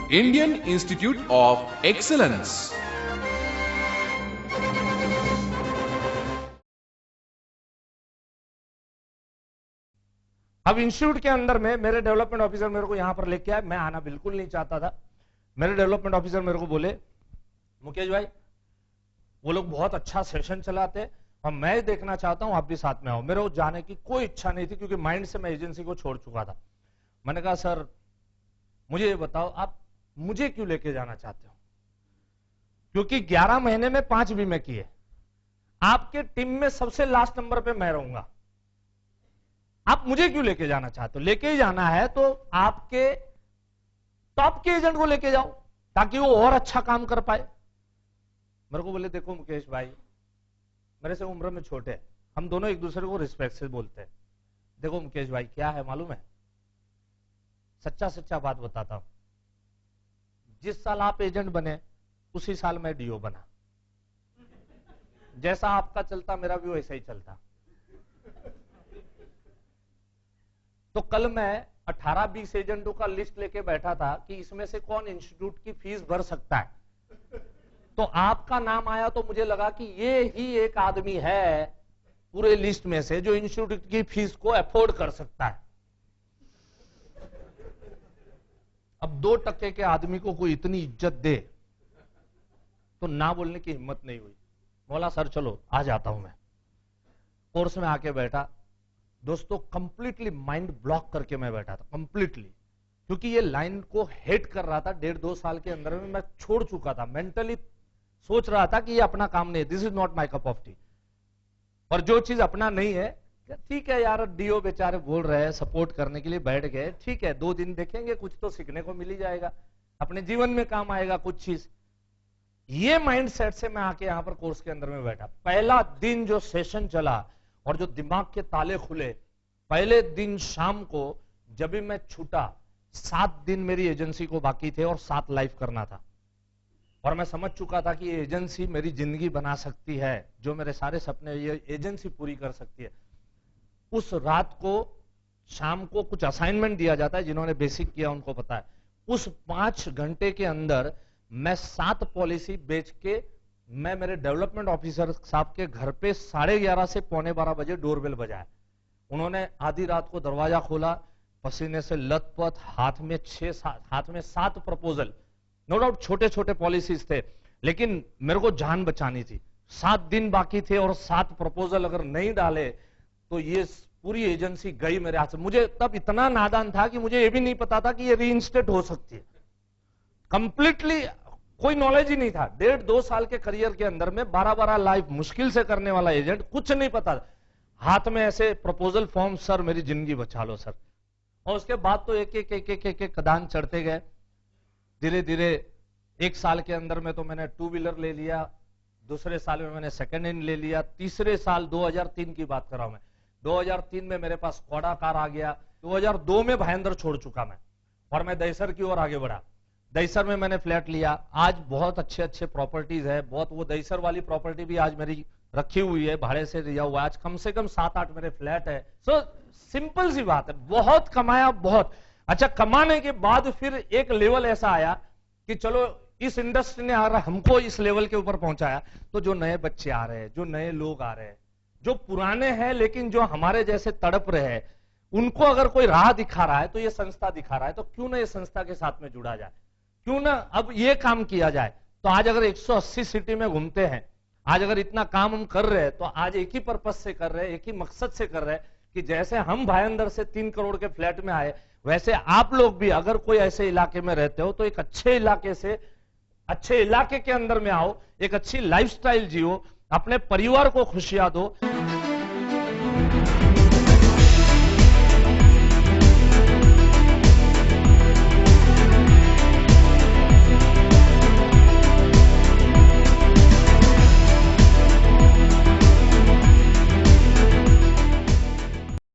Indian Institute of Excellence. अब institute के अंदर में मेरे डेवलपमेंट ऑफिसर मेरे को यहां पर लेके आए। मैं आना बिल्कुल नहीं चाहता था। मेरे डेवलपमेंट ऑफिसर मेरे को बोले, मुकेश भाई वो लोग बहुत अच्छा सेशन चलाते हैं और मैं देखना चाहता हूं आप भी साथ में आओ। मेरे को जाने की कोई इच्छा नहीं थी क्योंकि माइंड से मैं एजेंसी को छोड़ चुका था। मैंने कहा सर मुझे ये बताओ आप मुझे क्यों लेके जाना चाहते हो, क्योंकि 11 महीने में 5 बीमे किए, आपके टीम में सबसे लास्ट नंबर पे मैं रहूंगा, आप मुझे क्यों लेके जाना चाहते हो? लेके ही जाना है तो आपके टॉप के एजेंट को लेके जाओ ताकि वो और अच्छा काम कर पाए। मेरे को बोले देखो मुकेश भाई मेरे से उम्र में छोटे हैं, हम दोनों एक दूसरे को रिस्पेक्ट से बोलते हैं। देखो मुकेश भाई क्या है मालूम है, सच्चा सच्चा बात बताता हूं, जिस साल आप एजेंट बने उसी साल मैं डीओ बना। जैसा आपका चलता मेरा भी वैसा ही चलता। तो कल मैं 18-20 एजेंटों का लिस्ट लेके बैठा था कि इसमें से कौन इंस्टीट्यूट की फीस भर सकता है। तो आपका नाम आया तो मुझे लगा कि ये ही एक आदमी है पूरे लिस्ट में से जो इंस्टीट्यूट की फीस को अफोर्ड कर सकता है। अब 2% के आदमी को कोई इतनी इज्जत दे तो ना बोलने की हिम्मत नहीं हुई। बोला सर चलो आ जाता हूं। मैं कोर्स में आके बैठा, दोस्तों कंप्लीटली माइंड ब्लॉक करके मैं बैठा था कंप्लीटली, क्योंकि ये लाइन को हेट कर रहा था। 1.5-2 साल के अंदर में मैं छोड़ चुका था, मेंटली सोच रहा था कि ये अपना काम नहीं है, this is not my cup of T. और जो चीज अपना नहीं है, ठीक है यार डीओ बेचारे बोल रहे हैं सपोर्ट करने के लिए बैठ गए, ठीक है 2 दिन देखेंगे कुछ तो सीखने को मिल ही जाएगा, अपने जीवन में काम आएगा कुछ चीज। ये माइंड सेट से मैं आके यहां पर कोर्स के अंदर में बैठा। पहला दिन जो सेशन चला और जो दिमाग के ताले खुले, पहले दिन शाम को जब भी मैं छूटा 7 दिन मेरी एजेंसी को बाकी थे और 7 लाइफ करना था। और मैं समझ चुका था कि ये एजेंसी मेरी जिंदगी बना सकती है, जो मेरे सारे सपने ये एजेंसी पूरी कर सकती है। उस रात को शाम को कुछ असाइनमेंट दिया जाता है, जिन्होंने बेसिक किया उनको पता है। उस 5 घंटे के अंदर मैं 7 पॉलिसी बेच के मैं मेरे डेवलपमेंट ऑफिसर साहब के घर पे 11:30 से 11:45 बजे डोरबेल बजाया। उन्होंने आधी रात को दरवाजा खोला, पसीने से लथपथ, हाथ में 7 प्रपोजल, नो डाउट छोटे छोटे पॉलिसीज थे, लेकिन मेरे को जान बचानी थी। 7 दिन बाकी थे और 7 प्रपोजल अगर नहीं डाले तो ये पूरी एजेंसी गई मेरे हाथ से। मुझे तब इतना नादान था कि मुझे ये भी नहीं पता था कि ये रीइंस्टेट हो सकती है। कंप्लीटली कोई नॉलेज ही नहीं था। 1.5-2 साल के करियर के अंदर में 12-12 लाइफ मुश्किल से करने वाला एजेंट, कुछ नहीं पता। हाथ में ऐसे प्रपोजल फॉर्म, सर मेरी जिंदगी बचा लो सर। और उसके बाद तो एक कदम चढ़ते गए। धीरे धीरे 1 साल के अंदर में तो मैंने 2 व्हीलर ले लिया, दूसरे साल में मैंने सेकेंड हैंड ले लिया, तीसरे साल 2003 की बात कर रहा हूं मैं, 2003 में मेरे पास स्कॉडा कार आ गया। 2002 में भाईंदर छोड़ चुका मैं और मैं दहीसर की ओर आगे बढ़ा। दहीसर में मैंने फ्लैट लिया। आज बहुत अच्छे अच्छे प्रॉपर्टीज है, बहुत। वो दहीसर वाली प्रॉपर्टी भी आज मेरी रखी हुई है, भाड़े से दिया हुआ है। आज कम से कम 7-8 मेरे फ्लैट है। सो सिंपल सी बात है, बहुत कमाया, बहुत अच्छा। कमाने के बाद फिर एक लेवल ऐसा आया कि चलो इस इंडस्ट्री ने अगर हमको इस लेवल के ऊपर पहुंचाया, तो जो नए बच्चे आ रहे हैं, जो नए लोग आ रहे हैं, जो पुराने हैं लेकिन जो हमारे जैसे तड़प रहे हैं, उनको अगर कोई राह दिखा रहा है तो ये संस्था दिखा रहा है। तो क्यों ना ये संस्था के साथ में जुड़ा जाए, क्यों ना अब ये काम किया जाए। तो आज अगर 180 सिटी में घूमते हैं, आज अगर इतना काम हम कर रहे हैं, तो आज एक ही पर्पस से कर रहे हैं, एक ही मकसद से कर रहे हैं कि जैसे हम भाईंदर से 3 करोड़ के फ्लैट में आए, वैसे आप लोग भी अगर कोई ऐसे इलाके में रहते हो तो एक अच्छे इलाके से अच्छे इलाके के अंदर में आओ, एक अच्छी लाइफस्टाइल जियो, अपने परिवार को खुशियां दो।